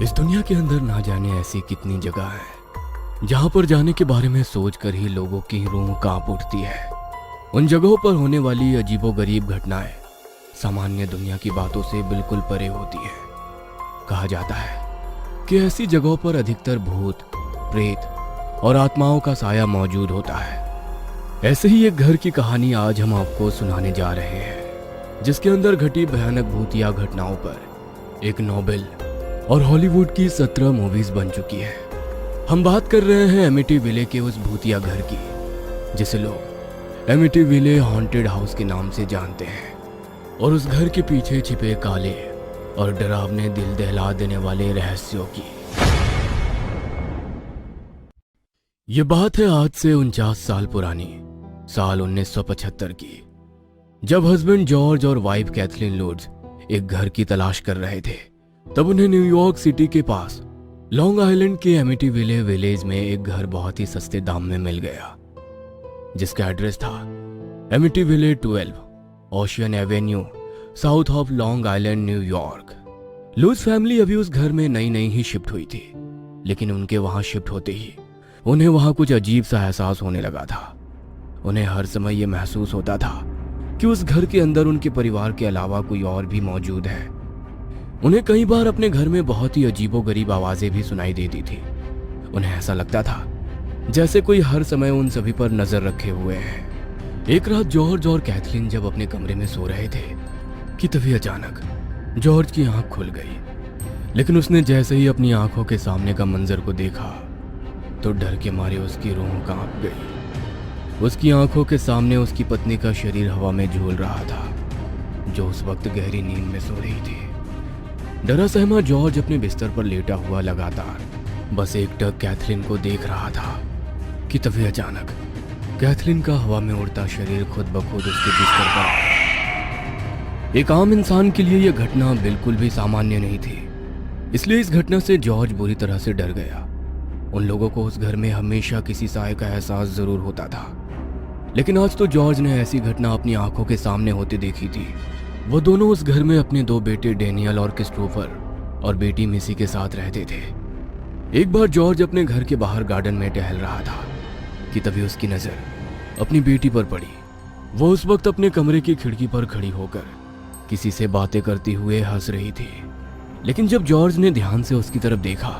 इस दुनिया के अंदर ना जाने ऐसी कितनी जगह है जहां पर जाने के बारे में सोचकर ही लोगों की रूह कांप उठती है। उन जगहों पर होने वाली अजीबोगरीब घटनाएं सामान्य दुनिया की बातों से बिल्कुल परे होती है। कहा जाता है कि ऐसी जगहों पर अधिकतर भूत, प्रेत और आत्माओं का साया मौजूद होता है। ऐसे ही एक घर की कहानी आज हम आपको सुनाने जा रहे हैं, जिसके अंदर घटी भयानक भूतिया घटनाओं पर एक नोबेल और हॉलीवुड की 17 मूवीज बन चुकी है। हम बात कर रहे हैं एमिटीविले के उस भूतिया घर की, जिसे लोग एमिटीविले हॉन्टेड हाउस के नाम से जानते हैं, और उस घर के पीछे छिपे काले और डरावने दिल दहला देने वाले रहस्यों की। ये बात है आज से 49 साल पुरानी, साल 1975 की, जब हस्बैंड जॉर्ज और वाइफ कैथलीन लुड्स एक घर की तलाश कर रहे थे। तब उन्हें न्यूयॉर्क सिटी के पास लॉन्ग आइलैंड के एमिटीविले विलेज में एक घर बहुत ही सस्ते दाम में मिल गया, जिसका एड्रेस था एमिटीविले 12 ocean Avenue, south of long island, New York. लुड्स family अभी उस घर में नई नई ही शिफ्ट हुई थी, लेकिन उनके वहां शिफ्ट होते ही उन्हें वहां कुछ अजीब सा एहसास होने लगा था। उन्हें हर समय यह महसूस होता था कि उस घर के अंदर उनके परिवार के अलावा कोई और भी मौजूद है। उन्हें कई बार अपने घर में बहुत ही अजीबोगरीब आवाजें भी सुनाई देती थी। उन्हें ऐसा लगता था जैसे कोई हर समय उन सभी पर नजर रखे हुए है। एक रात जॉर्ज और कैथलीन जब अपने कमरे में सो रहे थे कि तभी अचानक जॉर्ज की आंख खुल गई। लेकिन उसने जैसे ही अपनी आंखों के सामने का मंजर को देखा तो डर के मारे उसकी रूह कांप गई। उसकी आंखों के सामने उसकी पत्नी का शरीर हवा में झूल रहा था, जो उस वक्त गहरी नींद में सो रही थी। डरा सहमा जॉर्ज अपने बिस्तर पर लेटा हुआ लगातार बस एकटक कैथलीन को देख रहा था कि तभी अचानक कैथलीन का हवा में उड़ता शरीर खुद ब खुद उसके बिस्तर पर आया। एक आम इंसान के लिए यह घटना बिल्कुल भी सामान्य नहीं थी, इसलिए इस घटना से जॉर्ज बुरी तरह से डर गया। उन लोगों को उस घर में हमेशा किसी साए का एहसास जरूर होता था, लेकिन आज तो जॉर्ज ने ऐसी घटना अपनी आंखों के सामने होते देखी थी। वो दोनों उस घर में अपने 2 बेटे डेनियल और क्रिस्टोफर और बेटी मिसी के साथ रहते थे। एक बार जॉर्ज अपने घर के बाहर गार्डन में टहल रहा था कि तभी उसकी नजर अपनी बेटी पर पड़ी। वो उस वक्त अपने कमरे की खिड़की पर खड़ी होकर किसी से बातें करती हुए हंस रही थी। लेकिन जब जॉर्ज ने ध्यान से उसकी तरफ देखा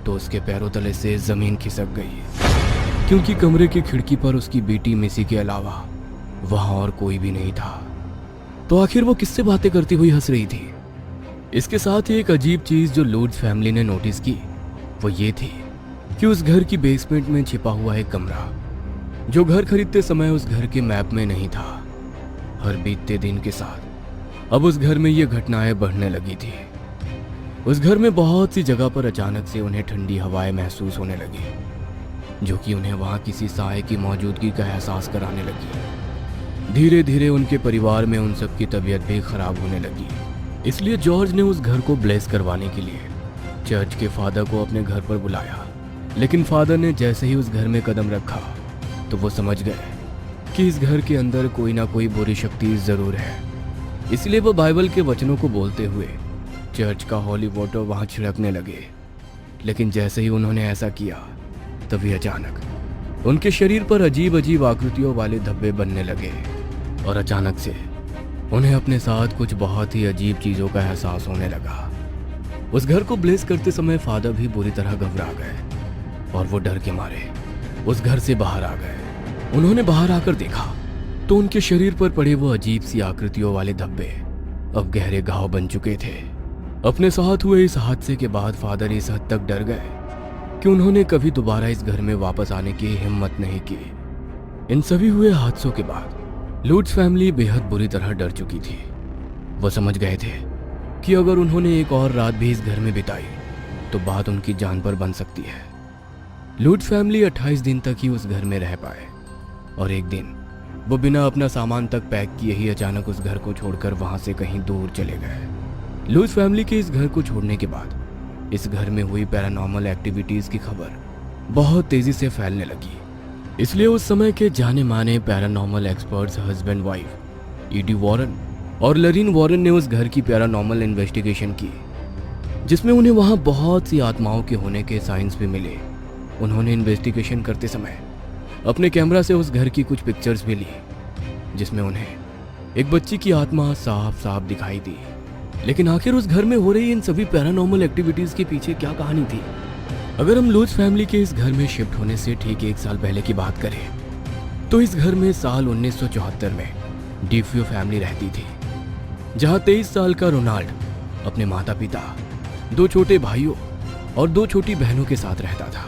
तो उसके पैरों तले से जमीन खिसक गई, क्योंकि कमरे की खिड़की पर उसकी बेटी मिसी के अलावा वहां और कोई भी नहीं था। तो आखिर वो किससे बातें करती हुई हंस रही थी? इसके साथ ही एक अजीब चीज जो लुड्स फैमिली ने नोटिस की वो ये थी कि उस घर की बेसमेंट में छिपा हुआ एक कमरा, जो घर खरीदते समय उस घर के मैप में नहीं था। हर बीतते दिन के साथ अब उस घर में ये घटनाएं बढ़ने लगी थी। उस घर में बहुत सी जगह पर अचानक से उन्हें ठंडी हवाएं महसूस होने लगी, जो कि उन्हें वहां किसी साए की मौजूदगी का एहसास कराने लगी। धीरे धीरे उनके परिवार में उन सब की तबीयत भी खराब होने लगी। इसलिए जॉर्ज ने उस घर को ब्लेस करवाने के लिए चर्च के फादर को अपने घर पर बुलाया। लेकिन फादर ने जैसे ही उस घर में कदम रखा तो वो समझ गए कि इस घर के अंदर कोई ना कोई बुरी शक्ति जरूर है। इसलिए वो बाइबल के वचनों को बोलते हुए चर्च का हॉली वाटर वहां छिड़कने लगे। लेकिन जैसे ही उन्होंने ऐसा किया तभी अचानक उनके शरीर पर अजीब अजीब आकृतियों वाले धब्बे बनने लगे, और अचानक से उन्हें अपने साथ कुछ बहुत ही अजीब चीजों का एहसास होने लगा। उस घर को ब्लेस करते समय फादर भी बुरी तरह घबरा गए और वो डर के मारे उस घर से बाहर आ गए। उन्होंने बाहर आकर देखा तो उनके शरीर पर पड़े वो अजीब सी आकृतियों वाले धब्बे अब गहरे घाव बन चुके थे। अपने साथ हुए इस हादसे के बाद फादर इस हद तक डर गए कि उन्होंने कभी दोबारा इस घर में वापस आने की हिम्मत नहीं की। इन सभी हुए हादसों के बाद लुड्स फैमिली बेहद बुरी तरह डर चुकी थी। वो समझ गए थे कि अगर उन्होंने एक और रात भी इस घर में बिताई तो बात उनकी जान पर बन सकती है। लुड्स फैमिली 28 दिन तक ही उस घर में रह पाए, और एक दिन वो बिना अपना सामान तक पैक किए ही अचानक उस घर को छोड़कर वहां से कहीं दूर चले गए। लुड्स फैमिली के इस घर को छोड़ने के बाद इस घर में हुई पैरानॉर्मल एक्टिविटीज की खबर बहुत तेजी से फैलने लगी। इसलिए उस समय के जाने माने paranormal experts husband wife ED Warren और लरीन वॉरेन ने उस घर की पैरानॉर्मल इन्वेस्टिगेशन की। जिसमें उन्हें वहां बहुत सी आत्माओं के होने के साइंस भी मिले। उन्होंने इन्वेस्टिगेशन करते समय अपने कैमरा से उस घर की कुछ पिक्चर्स भी ली, जिसमें उन्हें एक बच्ची की आत्मा साफ साफ दिखाई दी। लेकिन आखिर उस घर में हो रही इन सभी पैरानॉर्मल एक्टिविटीज के पीछे क्या कहानी थी? अगर हम लूज फैमिली के इस घर में शिफ्ट होने से ठीक 1 साल पहले की बात करें, तो इस घर में साल 1974 में डिफ्यू फैमिली रहती थी, जहां 23 साल का रोनाल्ड अपने माता पिता, 2 छोटे भाइयों और 2 छोटी बहनों के साथ रहता था।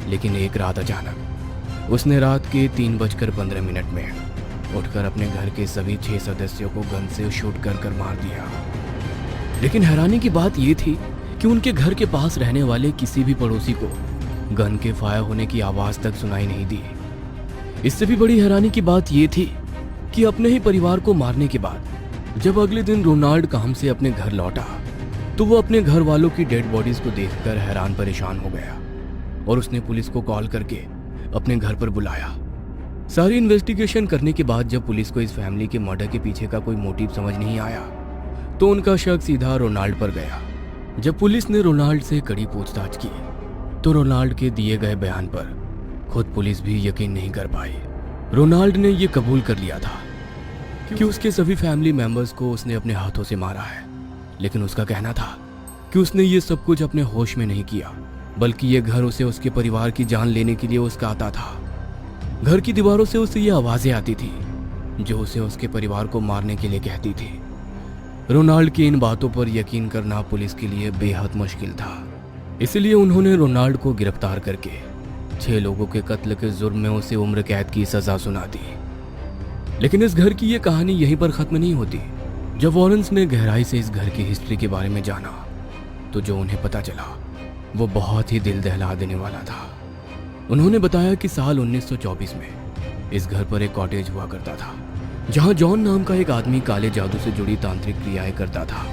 लेकिन एक रात अचानक उसने रात के 3:15 में उठकर अपने घर के सभी 6 सदस्यों को गन से शूट कर मार दिया। लेकिन हैरानी की बात यह थी कि उनके घर के पास रहने वाले किसी भी पड़ोसी को गन के फायर होने की आवाज तक सुनाई नहीं दी। इससे भी बड़ी हैरानी की बात यह थी कि अपने ही परिवार को मारने के बाद जब अगले दिन रोनाल्ड काम से अपने घर लौटा, तो वो अपने घर वालों की डेड बॉडीज को देखकर हैरान परेशान हो गया और उसने पुलिस को कॉल करके अपने घर पर बुलाया। सारी इन्वेस्टिगेशन करने के बाद जब पुलिस को इस फैमिली के मर्डर के पीछे का कोई मोटिव समझ नहीं आया, तो उनका शक सीधा रोनाल्ड पर गया। जब पुलिस ने रोनाल्ड से कड़ी पूछताछ की, तो रोनाल्ड के दिए गए बयान पर खुद पुलिस भी यकीन नहीं कर पाई। रोनाल्ड ने यह कबूल कर लिया था कि उसके सभी फैमिली मेंबर्स को उसने अपने हाथों से मारा है, लेकिन उसका कहना था कि उसने ये सब कुछ अपने होश में नहीं किया, बल्कि ये घर उसे उसके परिवार की जान लेने के लिए उसका आता था। घर की दीवारों से उसे ये आवाजें आती थी जो उसे उसके परिवार को मारने के लिए कहती थी। रोनाल्ड की इन बातों पर यकीन करना पुलिस के लिए बेहद मुश्किल था, इसलिए उन्होंने रोनाल्ड को गिरफ्तार करके 6 लोगों के कत्ल के जुर्म में उसे उम्र कैद की सजा सुना दी। लेकिन इस घर की ये कहानी यहीं पर खत्म नहीं होती। जब वॉरेंस ने गहराई से इस घर की हिस्ट्री के बारे में जाना, तो जो उन्हें पता चला वो बहुत ही दिल दहला देने वाला था। उन्होंने बताया कि साल 1924 में इस घर पर एक कॉटेज हुआ करता था, जहां जॉन नाम का एक आदमी काले जादू से जुड़ी तांत्रिक क्रियाएं करता था,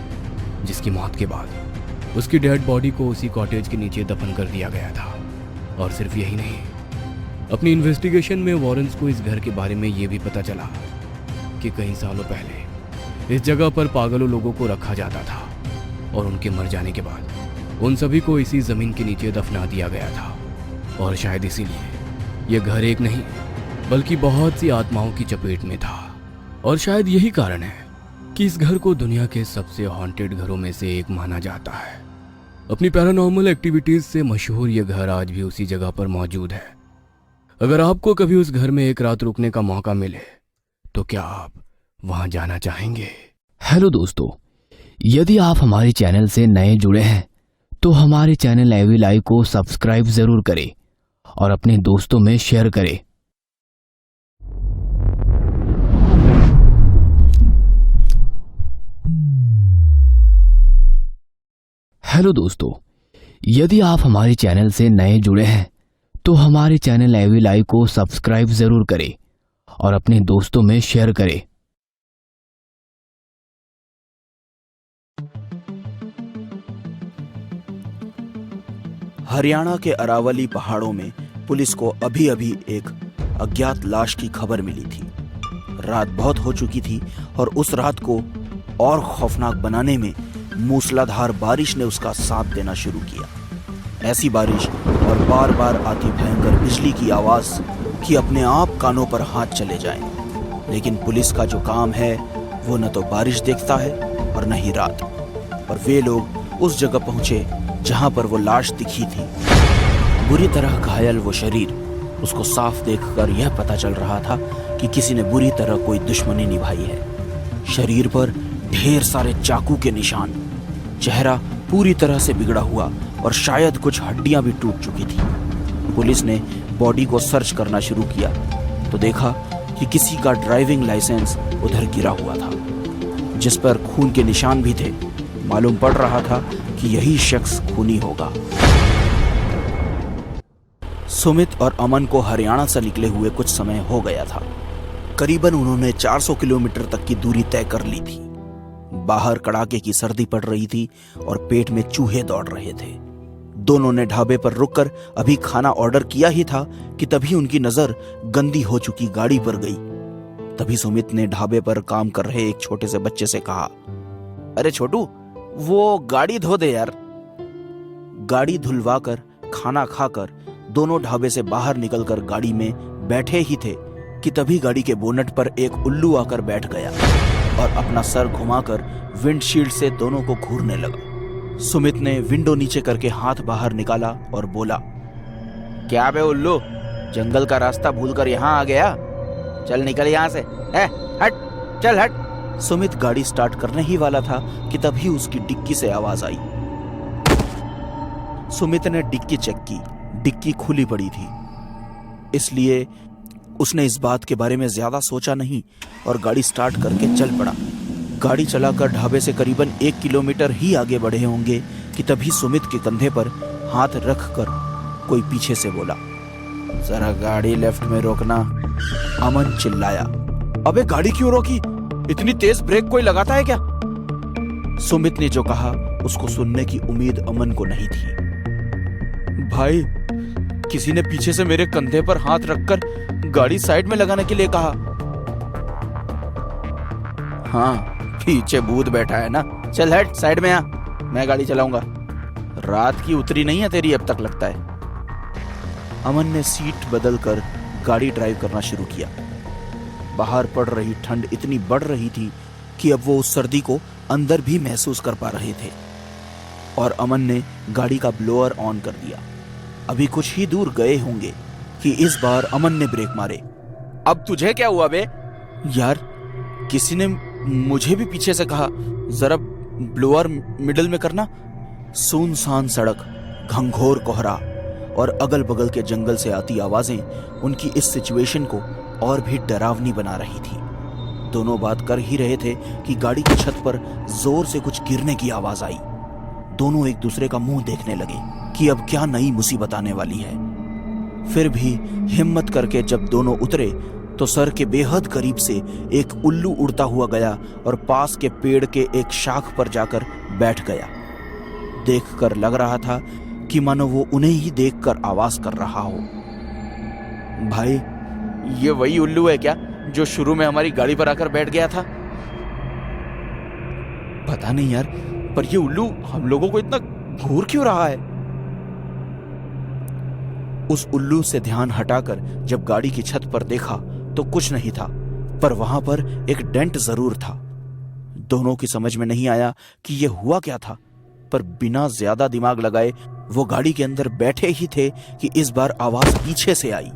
जिसकी मौत के बाद उसकी डेड बॉडी को उसी कॉटेज के नीचे दफन कर दिया गया था। और सिर्फ यही नहीं, अपनी इन्वेस्टिगेशन में वॉरेंस को इस घर के बारे में यह भी पता चला कि कई सालों पहले इस जगह पर पागलों लोगों को रखा जाता था और उनके मर जाने के बाद उन सभी को इसी जमीन के नीचे दफना दिया गया था। और शायद इसीलिए यह घर एक नहीं बल्कि बहुत सी आत्माओं की चपेट में था। और शायद यही कारण है कि इस घर को दुनिया के सबसे हॉन्टेड घरों में से एक माना जाता है। अपनी पैरानॉर्मल एक्टिविटीज से मशहूर यह घर आज भी उसी जगह पर मौजूद है। अगर आपको कभी उस घर में एक रात रुकने का मौका मिले, तो क्या आप वहां जाना चाहेंगे? हेलो दोस्तों, यदि आप हमारे चैनल से नए जुड़े हैं तो हमारे चैनल एवी लाइव को सब्सक्राइब जरूर करें और अपने दोस्तों में शेयर करें। हेलो दोस्तों, यदि आप हमारे चैनल से नए जुड़े हैं तो हमारे चैनल एवी लाइव को सब्सक्राइब जरूर करें और अपने दोस्तों में शेयर करें। हरियाणा के अरावली पहाड़ों में पुलिस को अभी अभी एक अज्ञात लाश की खबर मिली थी। रात बहुत हो चुकी थी और उस रात को और खौफनाक बनाने में मूसलाधार बारिश ने उसका साथ देना शुरू किया। ऐसी बारिश और बार बार आती भयंकर बिजली की आवाज कि अपने आप कानों पर हाथ चले जाएं। लेकिन पुलिस का जो काम है वो न तो बारिश देखता है और न ही रात। और वे लोग उस जगह पहुंचे जहां पर वो लाश दिखी थी। बुरी तरह घायल वो शरीर, उसको साफ देखकर यह पता चल रहा था कि किसी ने बुरी तरह कोई दुश्मनी निभाई है। शरीर पर ढेर सारे चाकू के निशान, चेहरा पूरी तरह से बिगड़ा हुआ और शायद कुछ हड्डियां भी टूट चुकी थी। पुलिस ने बॉडी को सर्च करना शुरू किया तो देखा कि किसी का ड्राइविंग लाइसेंस उधर गिरा हुआ था, जिस पर खून के निशान भी थे। मालूम पड़ रहा था कि यही शख्स खूनी होगा। सुमित और अमन को हरियाणा से निकले हुए कुछ समय हो गया था। करीबन उन्होंने 400 किलोमीटर तक की दूरी तय कर ली थी। बाहर कड़ाके की सर्दी पड़ रही थी और पेट में चूहे दौड़ रहे थे। दोनों ने ढाबे पर रुककर अभी खाना ऑर्डर किया ही था कि तभी उनकी नजर गंदी हो चुकी गाड़ी पर गई। तभी सुमित ने ढाबे पर काम कर रहे एक छोटे से बच्चे से कहा, अरे छोटू, वो गाड़ी धो दे यार, गाड़ी धुलवाकर खाना खाकर दोनों ढाबे से बाहर निकलकर गाड़ी में बैठे ही थे कि तभी गाड़ी के बोनट पर एक उल्लू आकर बैठ गया और अपना सर घुमाकर विंडशील्ड से दोनों को घूरने लगा। सुमित ने विंडो नीचे करके हाथ बाहर निकाला और बोला, क्या बे उल्लू, जंगल का रास्ता भूलकर यहाँ आ गया? चल निकल यहाँ से, हट, चल हट। सुमित गाड़ी स्टार्ट करने ही वाला था कि तभी उसकी डिक्की से आवाज आई। सुमित ने डिक्की चेक की, डिक्की खुली पड़ी थी, इसलिए उसने इस बात के बारे में ज्यादा सोचा नहीं और गाड़ी स्टार्ट करके चल पड़ा। गाड़ी चलाकर ढाबे से करीबन 1 किलोमीटर ही आगे बढ़े होंगे कि तभी सुमित के कंधे पर हाथ रखकर कोई पीछे से बोला, जरा गाड़ी लेफ्ट में रोकना। अमन चिल्लाया, अबे गाड़ी क्यों रोकी? इतनी तेज ब्रेक कोई लगाता है क्या? सुमित ने जो कहा उसको सुनने की उम्मीद अमन को नहीं थी। भाई, किसी ने पीछे से मेरे कंधे पर हाथ रखकर गाड़ी साइड में लगाने के लिए कहा। हाँ, पीछे भूत बैठा है ना, चल हट, साइड में आ, मैं गाड़ी चलाऊंगा। रात की उतरी नहीं है तेरी अब तक लगता है। अमन ने सीट बदलकर गाड़ी ड्राइव करना शुरू किया। बाहर पड़ रही ठंड इतनी बढ़ रही थी कि अब वो उस सर्दी को अंदर भी महसूस कर पा रहे थे और अमन ने गाड़ी का ब्लोअर ऑन कर दिया। अभी कुछ ही दूर गए होंगे कि इस बार अमन ने ब्रेक मारे। अब तुझे क्या हुआ बे? यार, किसी ने मुझे भी पीछे से कहा, जरा ब्लोअर मिडल में करना। सुनसान सड़क, घंघोर कोहरा और अगल बगल के जंगल से आती आवाजें उनकी इस सिचुएशन को और भी डरावनी बना रही थी। दोनों बात कर ही रहे थे कि गाड़ी की छत पर जोर से कुछ गिरने की आवाज आई। दोनों एक दूसरे का मुंह देखने लगे कि अब क्या नई मुसीबत आने वाली है। फिर भी हिम्मत करके जब दोनों उतरे तो सर के बेहद करीब से एक उल्लू उड़ता हुआ गया और पास के पेड़ के एक शाख पर जाकर बैठ गया। देखकर लग रहा था कि मानो वो उन्हें ही देखकर आवाज कर रहा हो। भाई, ये वही उल्लू है क्या जो शुरू में हमारी गाड़ी पर आकर बैठ गया था? पता नहीं यार, पर ये उल्लू हम लोगों को इतना घूर क्यों रहा है? उस उल्लू से ध्यान हटाकर जब गाड़ी की छत पर देखा तो कुछ नहीं था, पर वहां पर एक डेंट जरूर था। दोनों की समझ में नहीं आया कि यह हुआ क्या था, पर बिना ज्यादा दिमाग लगाए वो गाड़ी के अंदर बैठे ही थे कि इस बार आवाज पीछे से आई।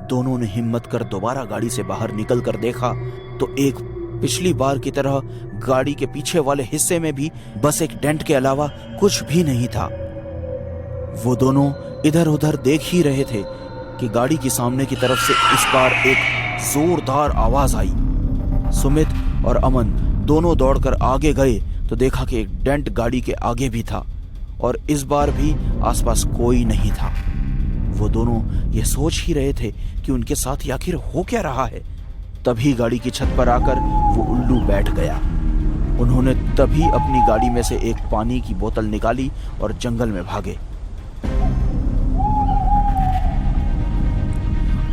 दोनों ने हिम्मत कर दोबारा गाड़ी से बाहर निकल कर देखा तो एक पिछली बार की तरह गाड़ी के पीछे वाले हिस्से में भी बस एक डेंट के अलावा कुछ भी नहीं था। वो दोनों इधर उधर देख ही रहे थे कि गाड़ी की सामने की तरफ से इस बार एक जोरदार आवाज आई। सुमित और अमन दोनों दौड़कर आगे गए तो देखा कि एक डेंट गाड़ी के आगे भी था और इस बार भी आसपास कोई नहीं था। वो दोनों ये सोच ही रहे थे कि उनके साथ आखिर हो क्या रहा है। तभी गाड़ी की छत पर आकर वो उल्लू बैठ गया। उन्होंने तभी अपनी गाड़ी में से एक पानी की बोतल निकाली और जंगल में भागे।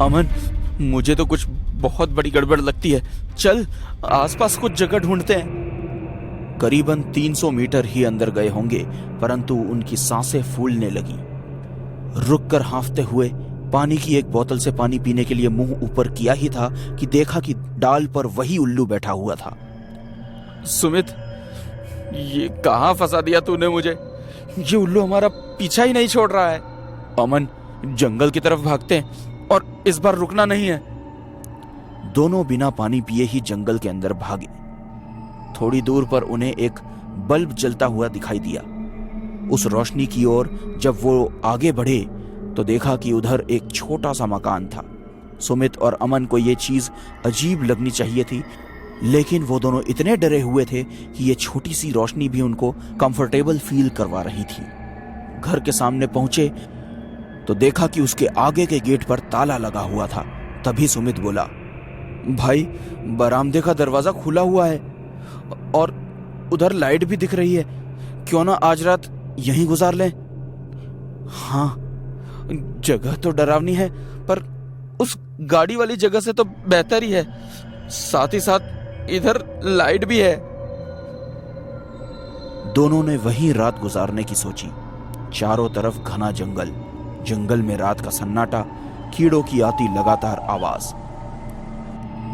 अमन, मुझे तो कुछ बहुत बड़ी गड़बड़ लगती है, चल आसपास कुछ जगह ढूंढते हैं। करीबन 300 मीटर ही अंदर गए होंगे, परंतु उनकी सांसें फूलने लगी। रुककर हांफते हुए पानी की एक बोतल से पानी पीने के लिए मुंह ऊपर किया ही था कि देखा कि डाल पर वही उल्लू बैठा हुआ था। सुमित, ये कहां फंसा दिया तूने मुझे? ये उल्लू हमारा पीछा ही नहीं छोड़ रहा है। अमन, जंगल की तरफ भागते हैं और इस बार रुकना नहीं है। दोनों बिना पानी पिए ही जंगल के अंदर भागे। थोड़ी दूर पर उन्हें एक बल्ब जलता हुआ दिखाई दिया। उस रोशनी की ओर जब वो आगे बढ़े तो देखा कि उधर एक छोटा सा मकान था। सुमित और अमन को ये चीज अजीब लगनी चाहिए थी, लेकिन वो दोनों इतने डरे हुए थे कि ये छोटी सी रोशनी भी उनको कंफर्टेबल फील करवा रही थी। घर के सामने पहुंचे तो देखा कि उसके आगे के गेट पर ताला लगा हुआ था। तभी सुमित बोला, भाई, बरामदे का दरवाजा खुला हुआ है और उधर लाइट भी दिख रही है, क्यों ना आज रात यहीं गुजार लें? हाँ, जगह तो डरावनी है, पर उस गाड़ी वाली जगह से तो बेहतर ही है, साथ ही साथ इधर लाइट भी है। दोनों ने वहीं रात गुजारने की सोची। चारों तरफ घना जंगल, जंगल में रात का सन्नाटा, कीड़ों की आती लगातार आवाज।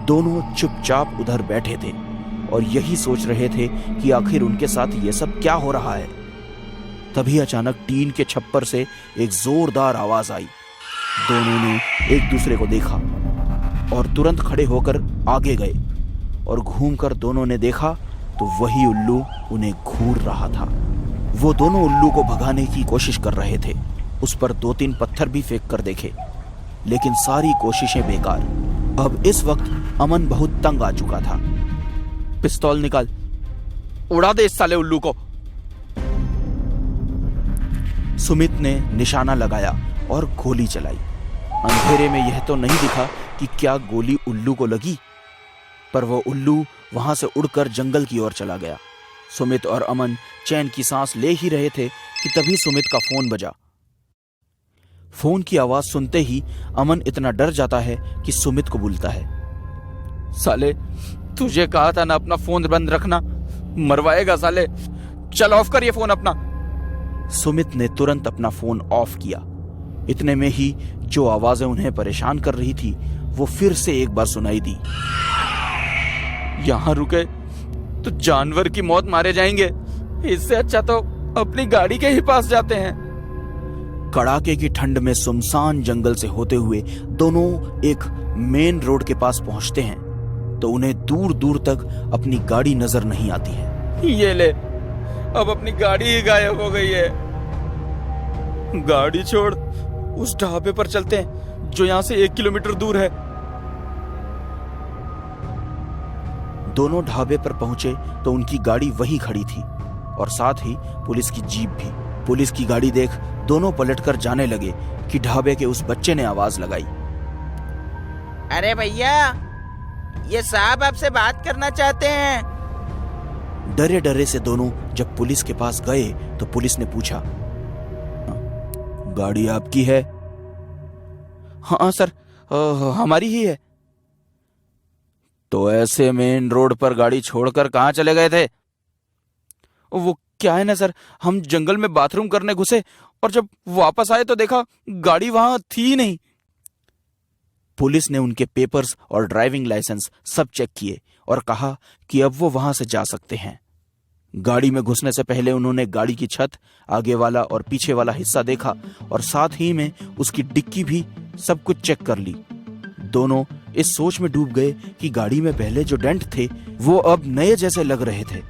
दोनों चुपचाप उधर बैठे थे और यही सोच रहे थे कि आखिर उनके साथ ये सब क्या हो रहा है। तभी अचानक टीन के छप्पर से एक जोरदार आवाज आई। दोनों ने एक दूसरे को देखा और तुरंत खड़े होकर आगे गए और घूमकर दोनों ने देखा तो वही उल्लू उन्हें घूर रहा था। वो दोनों उल्लू को भगाने की कोशिश कर रहे थे। उस पर 2-3 पत्थर भी फेंक कर देखे, लेकिन सारी कोशिशें बेकार। अब इस वक्त अमन बहुत तंग आ चुका था। पिस्तौल निकाल, उड़ा दे इस साले उल्लू को। सुमित ने निशाना लगाया और गोली चलाई। अंधेरे में यह तो नहीं दिखा कि क्या गोली उल्लू को लगी, पर वो उल्लू वहां से उड़कर जंगल की ओर चला गया। सुमित और अमन चैन की सांस ले ही रहे थे कि तभी सुमित का फोन बजा। फोन की आवाज सुनते ही अमन इतना डर जाता है कि सुमित को बुलता है। साले, तुझे कहा था ना अपना फोन बंद रखना, मरवाएगा साले, चल ऑफ कर ये फोन अपना। सुमित ने तुरंत अपना फोन ऑफ किया। इतने में ही जो आवाजें उन्हें परेशान कर रही थी वो फिर से एक बार सुनाई दी। यहां रुके तो जानवर की मौत मारे जाएंगे, इससे अच्छा तो अपनी गाड़ी के ही पास जाते हैं। कड़ाके की ठंड में सुनसान जंगल से होते हुए दोनों एक मेन रोड के पास पहुंचते हैं तो उन्हें दूर दूर तक अपनी गाड़ी नजर नहीं आती है। ये ले, अब अपनी गाड़ी ही गायब हो गई है। गाड़ी छोड़, उस ढाबे पर चलते हैं जो यहां से 1 किलोमीटर दूर है। दोनों ढाबे पर पहुंचे तो उनकी गाड़ी वहीं खड़ी थी और साथ ही पुलिस की जीप भी। पुलिस की गाड़ी देख दोनों पलटकर जाने लगे कि ढाबे के उस बच्चे ने आवाज लगाई। अरे भैया, ये साहब आपसे बात करना चाहते हैं। डरे डरे से दोनों जब पुलिस के पास गए तो पुलिस ने पूछा, गाड़ी आपकी है? हाँ सर, हमारी ही है। तो ऐसे मेन रोड पर गाड़ी छोड़कर कहां चले गए थे? वो क्या है ना सर, हम जंगल में बाथरूम करने घुसे और जब वापस आए तो देखा गाड़ी वहां थी ही नहीं। पुलिस ने उनके पेपर्स और ड्राइविंग लाइसेंस सब चेक किए और कहा कि अब वो वहां से जा सकते हैं। गाड़ी में घुसने से पहले उन्होंने गाड़ी की छत, आगे वाला और पीछे वाला हिस्सा देखा और साथ ही में उसकी डिक्की भी सब कुछ चेक कर ली। दोनों इस सोच में डूब गए कि गाड़ी में पहले जो डेंट थे वो अब नए जैसे लग रहे थे।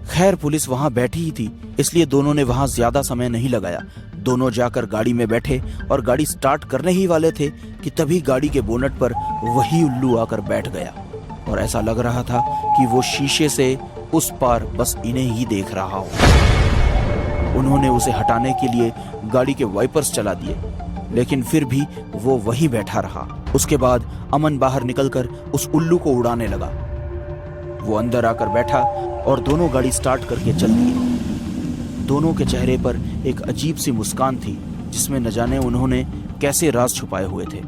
खैर पुलिस वहां बैठी ही थी, इसलिए दोनों ने वहां ज्यादा समय नहीं लगाया। दोनों जाकर गाड़ी में बैठे और गाड़ी स्टार्ट करने ही वाले थे कि तभी गाड़ी के बोनट पर वही उल्लू आकर बैठ गया और ऐसा लग रहा था कि वो शीशे से उस पार बस इन्हें ही देख रहा हो। उन्होंने उसे हटाने के लिए गाड़ी के वाइपर्स चला दिए, लेकिन फिर भी वो वहीं बैठा रहा। उसके बाद अमन बाहर निकलकर उस उल्लू को उड़ाने लगा। वो अंदर आकर बैठा और दोनों गाड़ी स्टार्ट करके चल दिए। दोनों के चेहरे पर एक अजीब सी मुस्कान थी जिसमें न जाने उन्होंने कैसे राज छुपाए हुए थे।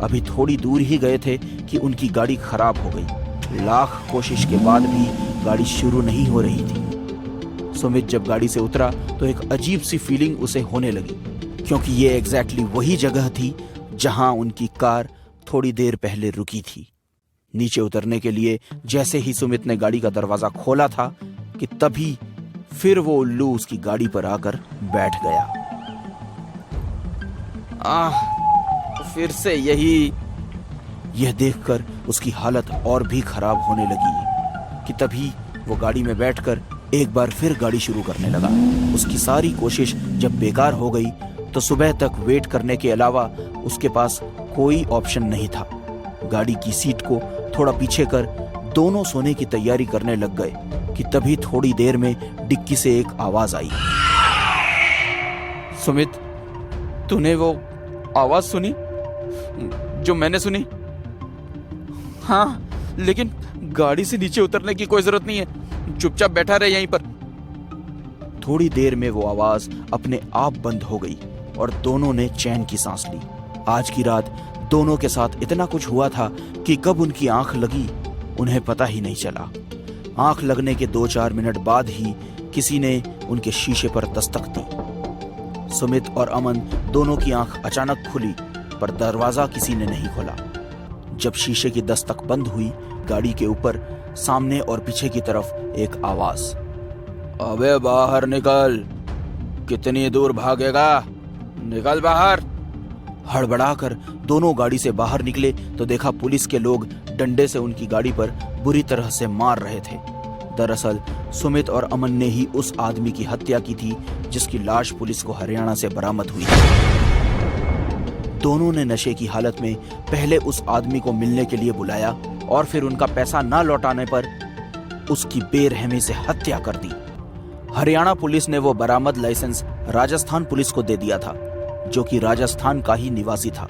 अभी थोड़ी दूर ही गए थे कि उनकी गाड़ी खराब हो गई। लाख कोशिश के बाद भी गाड़ी शुरू नहीं हो रही थी। सुमित जब गाड़ी से उतरा तो एक अजीब सी फीलिंग उसे होने लगी, क्योंकि ये एग्जैक्टली वही जगह थी जहां उनकी कार थोड़ी देर पहले रुकी थी। नीचे उतरने के लिए जैसे ही सुमित ने गाड़ी का दरवाजा खोला था कि तभी फिर वो उल्लू उसकी गाड़ी पर आकर बैठ गया। फिर से यही। यह देखकर उसकी हालत और भी खराब होने लगी कि तभी वो गाड़ी में बैठकर एक बार फिर गाड़ी शुरू करने लगा। उसकी सारी कोशिश जब बेकार हो गई तो सुबह तक वेट करने के अलावा उसके पास कोई ऑप्शन नहीं था। गाड़ी की सीट को थोड़ा पीछे कर दोनों सोने की तैयारी करने लग गए कि तभी थोड़ी देर में डिक्की से एक आवाज आई। सुमित, तूने वो आवाज सुनी जो मैंने सुनी? हाँ, लेकिन गाड़ी से नीचे उतरने की कोई जरूरत नहीं है, चुपचाप बैठा रहे यहीं पर। थोड़ी देर में वो आवाज अपने आप बंद हो गई और दोनों ने चैन की सांस ली। आज की रात दोनों के साथ इतना कुछ हुआ था कि कब उनकी आंख लगी उन्हें पता ही नहीं चला। आंख लगने के 2-4 मिनट बाद ही किसी ने उनके शीशे पर दस्तक दी। सुमित और अमन दोनों की आंख अचानक खुली, पर दरवाजा किसी ने नहीं खोला। जब शीशे की दस्तक बंद हुई, गाड़ी के ऊपर सामने और पीछे की तरफ एक आवाज, अबे बाहर निकल, कितनी दूर भागेगा, निकल बाहर। हड़बड़ाकर दोनों गाड़ी से बाहर निकले तो देखा पुलिस के लोग डंडे से उनकी गाड़ी पर बुरी तरह से मार रहे थे। दरअसल सुमित और अमन ने ही उस आदमी की हत्या की थी जिसकी लाश पुलिस को हरियाणा से बरामद हुई थी। दोनों ने नशे की हालत में पहले उस आदमी को मिलने के लिए बुलाया और फिर उनका पैसा न लौटाने पर उसकी बेरहमी से हत्या कर दी। हरियाणा पुलिस ने वो बरामद लाइसेंस राजस्थान पुलिस को दे दिया था, जो कि राजस्थान का ही निवासी था।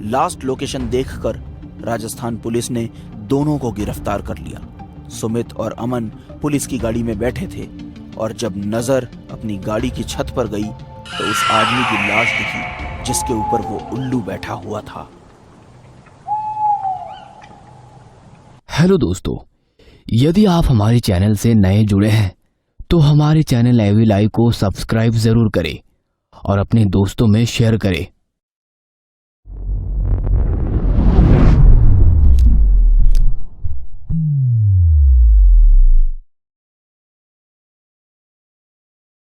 लास्ट लोकेशन देखकर राजस्थान पुलिस ने दोनों को गिरफ्तार कर लिया। सुमित और अमन पुलिस की गाड़ी में बैठे थे और जब नजर अपनी गाड़ी की छत पर गई तो उस आदमी की लाश दिखी जिसके ऊपर वो उल्लू बैठा हुआ था। हेलो दोस्तों, यदि आप हमारे चैनल से नए जुड़े हैं तो हमारे चैनल एवी लाइव को सब्सक्राइब जरूर करें और अपने दोस्तों में शेयर करें